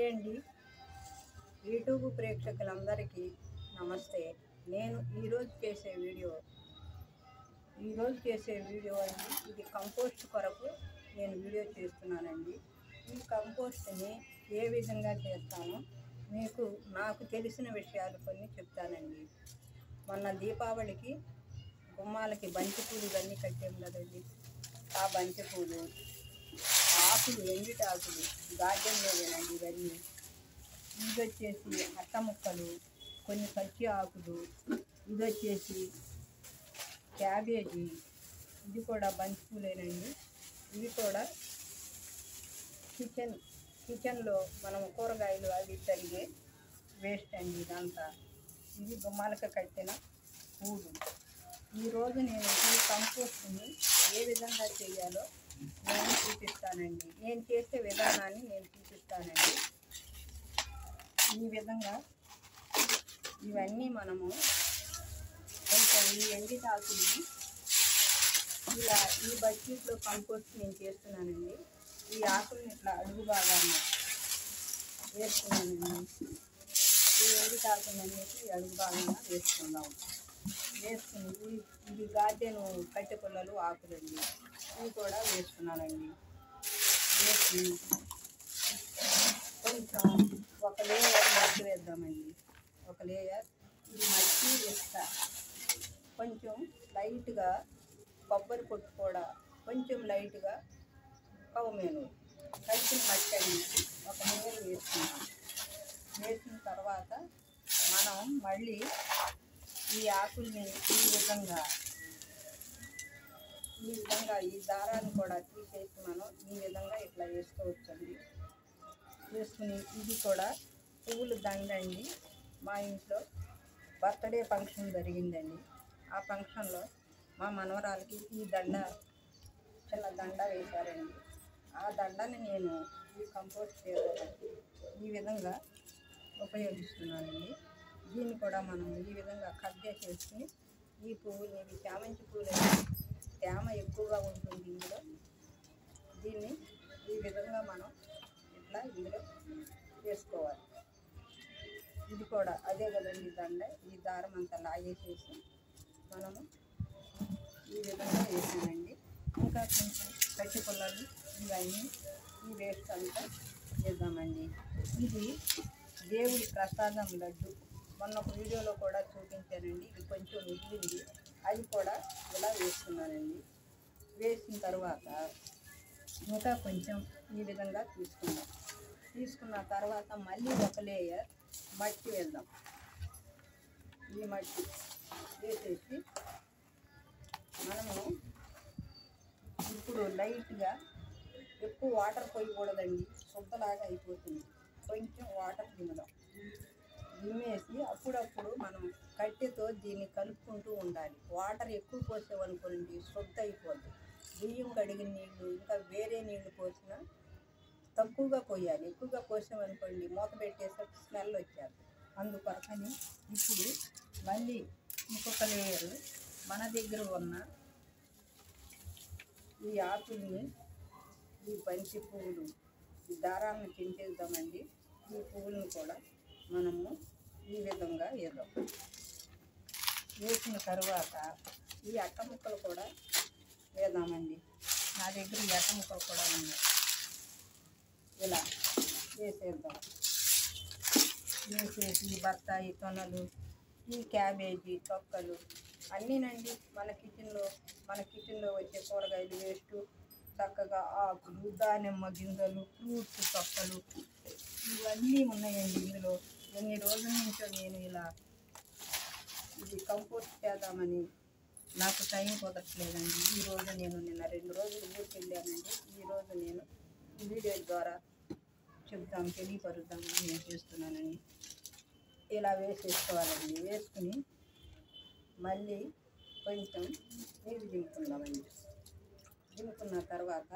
Hi అండి, YouTube ప్రేక్షకులందరికీ నమస్తే. నేను ఈరోజు చేసే వీడియో అండి, ఇది కంపోస్ట్ కొరకు నేను వీడియో చేస్తున్నానండి. ఈ కంపోస్ట్ని ఏ విధంగా చేస్తానో నాకు తెలిసిన విషయాలు కొన్ని చెప్తానండి. మొన్న దీపావళికి గుమ్మాలకి బంతిపూలు ఇవన్నీ కట్టాం కదండి. ఆ బంతిపూలు ఆకులు, ఎండిటి ఆకులు గార్డెన్లోనేనండి. ఇవన్నీ ఇది వచ్చేసి అట్ట ముక్కలు, కొన్ని పచ్చి ఆకులు, ఇది వచ్చేసి క్యాబేజీ, ఇది కూడా బంతిపూలేనండి. ఇవి కూడా కిచెన్లో మనం కూరగాయలు అవి తరిగే వేస్ట్ అండి ఇదంతా. ఇది గుమ్మాలకు కట్టిన పూలు. ఈరోజు నేను ఈ కంపోస్ట్ని ఏ విధంగా చేయాలో నేను చూపిస్తానండి. నేను చేసే విధానాన్ని నేను చూపిస్తానండి. ఈ విధంగా ఇవన్నీ మనము కొంచెం ఈ ఎండిటాకుల్ని ఇలా ఈ బకెట్లో కంపోస్ట్ నేను చేస్తున్నానండి. ఈ ఆకుల్ని ఇట్లా అడుగు భాగాన్ని వేస్తున్నానండి. ఈ ఎండిటాకులన్నిటి అడుగు భాగంగా వేసుకుందాం. వేసుకుని ఇది గార్డెన్ కట్టె పుల్లలు ఆకులండి, ఇవి కూడా వేస్తున్నానండి. వేసి కొంచెం ఒక లేయర్ మట్టి వేద్దామండి. ఒక లేయర్ ఇది మట్టి వేస్తా. కొంచెం లైట్గా కొబ్బరి పొట్టు కూడా, కొంచెం లైట్గా కౌమేను కలిసిన మట్టి అండి ఒక లేయర్ వేసుకున్నాం. వేసిన తర్వాత మనం మళ్ళీ ఈ ఆకుల్ని ఈ విధంగా ఈ దారాన్ని కూడా తీసేసి మనం ఈ విధంగా ఇట్లా వేసుకోవచ్చండి. వేసుకుని ఇది కూడా పువ్వుల దండ అండి. మా ఇంట్లో బర్త్డే ఫంక్షన్ జరిగిందండి. ఆ ఫంక్షన్లో మా మనవరాలకి ఈ దండ, చిన్న దండ వేశారండి. ఆ దండని నేను ఈ కంపోస్ట్ చేయడానికి ఈ విధంగా ఉపయోగిస్తున్నానండి. దీన్ని కూడా మనం ఈ విధంగా కట్ చేసేసుకుని ఈ పువ్వులు, ఇవి చామంతి పువ్వులు, తేమ ఎక్కువగా ఉంటుంది ఇందులో. దీన్ని ఈ విధంగా మనం ఇట్లా ఇందులో వేసుకోవాలి. ఇది కూడా అదే కదండి దండ. ఈ దారం అంతా లాగేసేసి మనము ఈ విధంగా వేసానండి. ఇంకా కొంచెం కట్టి పుల్లలు ఇవన్నీ ఈ వేస్ట్ అంతా వేద్దామండి. ఇది దేవుడి ప్రసాదం లడ్డు, మొన్న ఒక వీడియోలో కూడా చూపించానండి. ఇది కొంచెం మిగిలింది, అది కూడా ఇలా వేస్తున్నానండి. వేసిన తర్వాత ఇంకా కొంచెం ఈ విధంగా తీసుకున్న తర్వాత మళ్ళీ ఒక లేయర్ మట్టి వేద్దాం. ఈ మట్టి వేసేసి మనము ఇప్పుడు లైట్గా, ఎక్కువ వాటర్ పోయకూడదండి, శుద్ధలాగా అయిపోతుంది. కొంచెం వాటర్ దిమ్మేసి అప్పుడప్పుడు మనం కట్టెతో దీన్ని కలుపుకుంటూ ఉండాలి. వాటర్ ఎక్కువ పోసామనుకోండి శుద్ధ అయిపోద్ది. బియ్యం కడిగిన నీళ్ళు ఇంకా వేరే నీళ్ళు పోసినా తక్కువగా పోయాలి. ఎక్కువగా పోసామనుకోండి మూత పెట్టేసరికి స్మెల్ వచ్చేది. అందుకొరకని ఇప్పుడు మళ్ళీ ఇంకొక లేయరు మన దగ్గర ఉన్న ఈ ఆకుల్ని, ఈ బంతి పువ్వులు, ఈ దారాలను చించేద్దామండి. ఈ పువ్వులను కూడా మనము ఈ విధంగా వేద్దాం. వేసిన తర్వాత ఈ అట్ట ముక్కలు కూడా వేద్దామండి. నా దగ్గర ఈ అట్ట ముక్కలు కూడా ఉన్నాయి. ఇలా వేసేద్దాం. వేసేసి బత్తాయి తొనలు, ఈ క్యాబేజీ తొక్కలు అన్నీనండి. మన కిచెన్లో వచ్చే కూరగాయలు వేస్ట్, చక్కగా ఆకులు, దానిమ్మ గింజలు, ఫ్రూట్స్ తొక్కలు ఇవన్నీ ఉన్నాయండి ఇందులో. ఎన్ని రోజుల నుంచో నేను ఇది కంపోస్ట్ చేద్దామని నాకు టైం కుదరట్లేదండి. ఈరోజు నేను నిన్న 2 రోజులు ఊరికి వెళ్ళానండి. ఈరోజు నేను ఈ వీడియో ద్వారా తెలియపరుద్దామని నేను చేస్తున్నానండి. ఇలా వేసేసుకోవాలండి. వేసుకుని మళ్ళీ కొంచెం నీళ్ళు దింపుకుందామండి. దింపుకున్న తర్వాత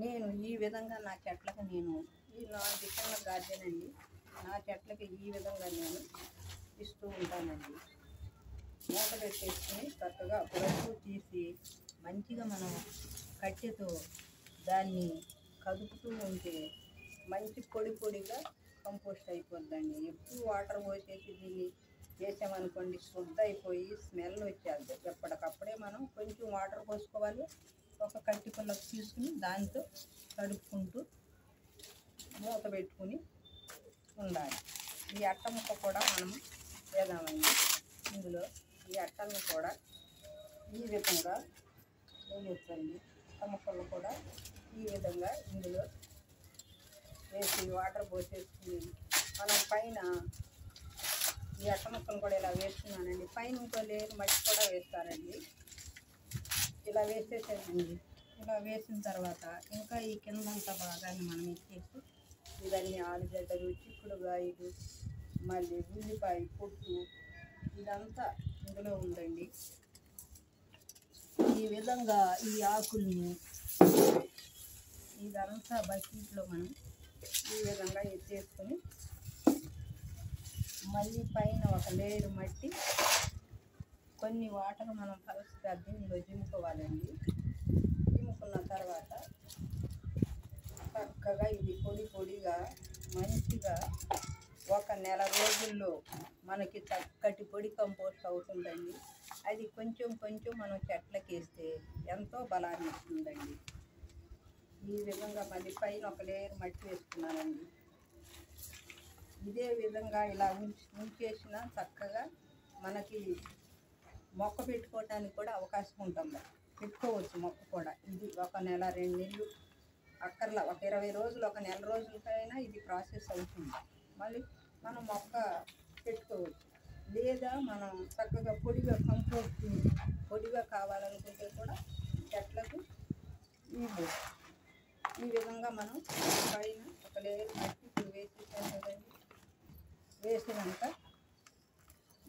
నేను ఈ విధంగా నా చెట్లకు నా చిన్న గార్డెన్ అండి, నా చెట్లకి ఈ విధంగా నేను ఇస్తూ ఉంటానండి. మూత పెట్టేసుకుని చక్కగా అప్పుడప్పుడు తీసి మంచిగా మనం కట్టెతో దాన్ని కదుపుతూ ఉంటే మంచి పొడి పొడిగా కంపోస్ట్ అయిపోద్దండి. ఎక్కువ వాటర్ పోసేసి దీన్ని వేసామనుకోండి శుద్ధ అయిపోయి స్మెల్ వచ్చేది. ఎప్పటికప్పుడే మనం కొంచెం వాటర్ పోసుకోవాలి. ఒక కట్టి పుల్లకు తీసుకుని దాంతో తడుపుకుంటూ మూత పెట్టుకుని ఉండాలి. ఈ అట్ట ముక్క కూడా మనం వేద్దామండి. ఇందులో ఈ అట్టలను కూడా ఈ విధంగా వేయొచ్చండి. అట్ట ముక్కలు కూడా ఈ విధంగా ఇందులో వేసి వాటర్ పోసేసుకుని మనం పైన ఈ అట్ట ముక్కలు కూడా ఇలా వేస్తున్నానండి. పైన ఇంకో లేరు మట్టి కూడా వేస్తానండి. ఇలా వేసేసానండి. ఇలా వేసిన తర్వాత ఇంకా ఈ కిందంతా భాగాన్ని మనం ఇచ్చేసి ఇవన్నీ ఆలుగడ్డలు, చిక్కుడుగాయలు, మళ్ళీ ఉల్లిపాయ పొట్టు ఇదంతా ఇందులో ఉందండి. ఈ విధంగా ఈ ఆకుల్ని ఇదంతా బకెట్లో మనం ఈ విధంగా ఎత్తేసుకొని మళ్ళీ పైన ఒక లేయర్ మట్టి కొన్ని వాటర్ మనం కలిసి దీనిలో జిమ్ముకోవాలండి. జిమ్ముకున్న తర్వాత చక్కగా ఇది పొడి పొడిగా మంచిగా ఒక నెల రోజుల్లో మనకి చక్కటి పొడి కంపోస్ట్ అవుతుందండి. అది కొంచెం కొంచెం మనం చెట్లకి వేస్తే ఎంతో బలాన్ని ఇస్తుందండి. ఈ విధంగా మళ్ళీ పైన ఒక లేయర్ మట్టి వేసుకున్నానండి. ఇదే విధంగా ఇలా ఉంచేసిన చక్కగా మనకి మొక్క పెట్టుకోవటానికి కూడా అవకాశం ఉంటుంది. పెట్టుకోవచ్చు మొక్క కూడా. ఇది ఒక నెల 2 నెలలు అక్కర్లా, ఒక 20 రోజులు, ఒక నెల రోజులకైనా ఇది ప్రాసెస్ అవుతుంది. మళ్ళీ మనం మొక్క పెట్టుకోవచ్చు. లేదా మనం చక్కగా పొడిగా కంపోస్ట్ పొడిగా కావాలనుకుంటే కూడా చెట్లకు ఇవ్వచ్చు. ఈ విధంగా మనం పైన ఒక లేయర్ మట్టి ఇప్పుడు వేసేసాం కదండి. వేసినాక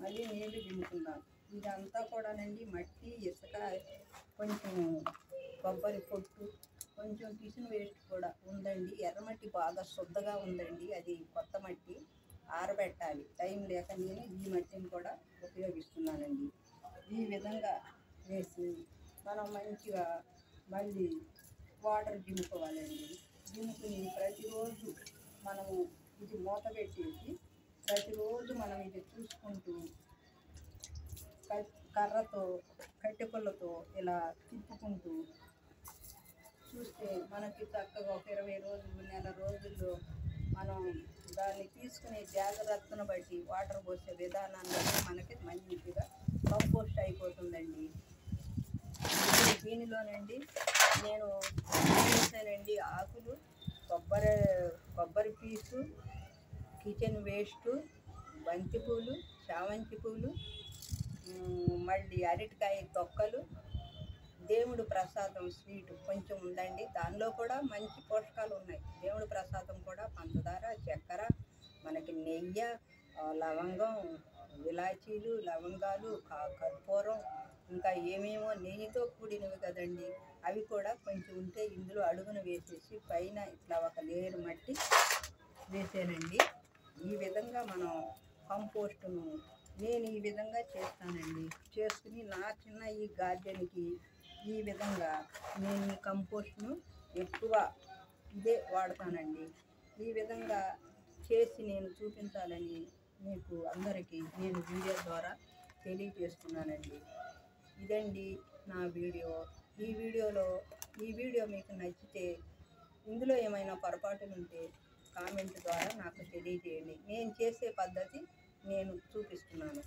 మళ్ళీ నీళ్లు దింపుకుందాం. ఇదంతా కూడానండి మట్టి, ఇసుక, కొంచెం కొబ్బరి పొట్టు, కొంచెం కిచెన్ వేస్ట్ కూడా ఉందండి. ఎర్రమట్టి బాగా శుద్ధగా ఉందండి. అది కొత్త మట్టి ఆరబెట్టాలి. టైం లేక నేను ఈ మట్టిని కూడా ఉపయోగిస్తున్నానండి. ఈ విధంగా వేసి మనం మంచిగా మళ్ళీ వాటర్ జిమ్ముకోవాలండి. జిమ్ముకుని ప్రతిరోజు మనము ఇది మూత పెట్టేసి ప్రతిరోజు మనం ఇది చూసుకుంటూ కర్రతో కట్టె పుల్లతో ఇలా తిప్పుకుంటూ చూస్తే మనకి చక్కగా ఒక 20 రోజులు, నెల రోజుల్లో మనం దాన్ని తీసుకునే జాగ్రత్తను బట్టి వాటర్ పోసే విధానాన్ని బట్టి మనకి మంచిగా కంపోస్ట్ అయిపోతుందండి. దీనిలోనండి నేను వేసానండి ఆకులు, కొబ్బరి పీసు, కిచెన్ వేస్టు, బంతిపూలు, చామంతి పూలు, మళ్ళీ అరటికాయ తొక్కలు, దేవుడు ప్రసాదం స్వీట్ కొంచెం ఉందండి. దానిలో కూడా మంచి పోషకాలు ఉన్నాయి. దేవుడు ప్రసాదం కూడా పంచదార, చక్కెర, మనకి నెయ్యి, లవంగం, ఇలాచీలు, లవంగాలు, కర్పూరం, ఇంకా ఏమేమో నెయ్యితో కూడినవి కదండి. అవి కూడా కొంచెం ఉంటే ఇందులో అడుగున వేసేసి పైన ఇట్లా ఒక లేయర్ మట్టి వేసానండి. ఈ విధంగా మనం కంపోస్టును నేను ఈ విధంగా చేస్తానండి. చేసుకుని నా చిన్న ఈ గార్డెన్కి ఈ విధంగా నేను ఈ కంపోస్ట్ను ఎక్కువ ఇదే వాడతానండి. ఈ విధంగా చేసి నేను చూపించాలని మీకు అందరికీ నేను వీడియో ద్వారా తెలియజేస్తున్నానండి. ఇదండి నా వీడియో. ఈ వీడియో మీకు నచ్చితే ఇందులో ఏమైనా పొరపాటులు ఉంటే కామెంట్ ద్వారా నాకు తెలియజేయండి. నేను చేసే పద్ధతి నేను చూపిస్తున్నాను.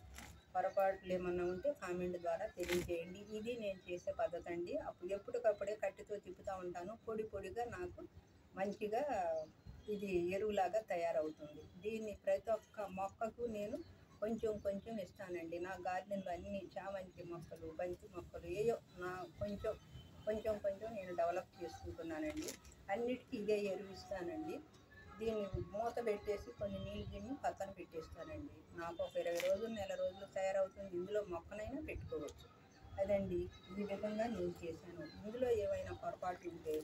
పొరపాట్లు ఏమన్నా ఉంటే కామెంట్ ద్వారా తెలియజేయండి. ఇది నేను చేసే పద్ధతి అండి. అప్పుడు ఎప్పటికప్పుడే కట్టెతో తిప్పుతూ ఉంటాను. పొడి పొడిగా నాకు మంచిగా ఇది ఎరువులాగా తయారవుతుంది. దీన్ని ప్రతి ఒక్క మొక్కకు నేను కొంచెం కొంచెం ఇస్తానండి. నా గార్డెన్లో అన్ని చామంతి మొక్కలు, బంతి మొక్కలు ఏయో నా కొంచెం కొంచెం కొంచెం నేను డెవలప్ చేసుకుంటున్నానండి. అన్నిటికీ ఇదే ఎరువు ఇస్తానండి. దీన్ని మూత పెట్టేసి కొన్ని నీళ్ళు తిని పక్కన పెట్టేస్తానండి. నాకు ఒక 20 రోజులు, నెల రోజులు తయారవుతుంది. ఇందులో మొక్కనైనా పెట్టుకోవచ్చు. అదండి ఈ విధంగా నేను చేశాను. ఇందులో ఏమైనా పొరపాటు ఉంటే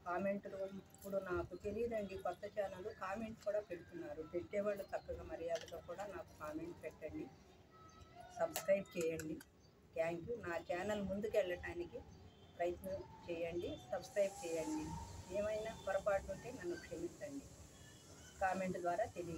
కామెంట్లు ఇప్పుడు నాకు తెలియదండి. కొత్త ఛానల్ కామెంట్ కూడా పెడుతున్నారు. పెట్టేవాళ్ళు చక్కగా మర్యాదగా కూడా నాకు కామెంట్ పెట్టండి. సబ్స్క్రైబ్ చేయండి. Thank you. నా ఛానల్ ముందుకు వెళ్ళటానికి ప్రయత్నం చేయండి. సబ్స్క్రైబ్ చేయండి. ఏమైనా పొరపాటు ఉంటే నన్ను క్షమించండి. కామెంట్ ద్వారా తెలియ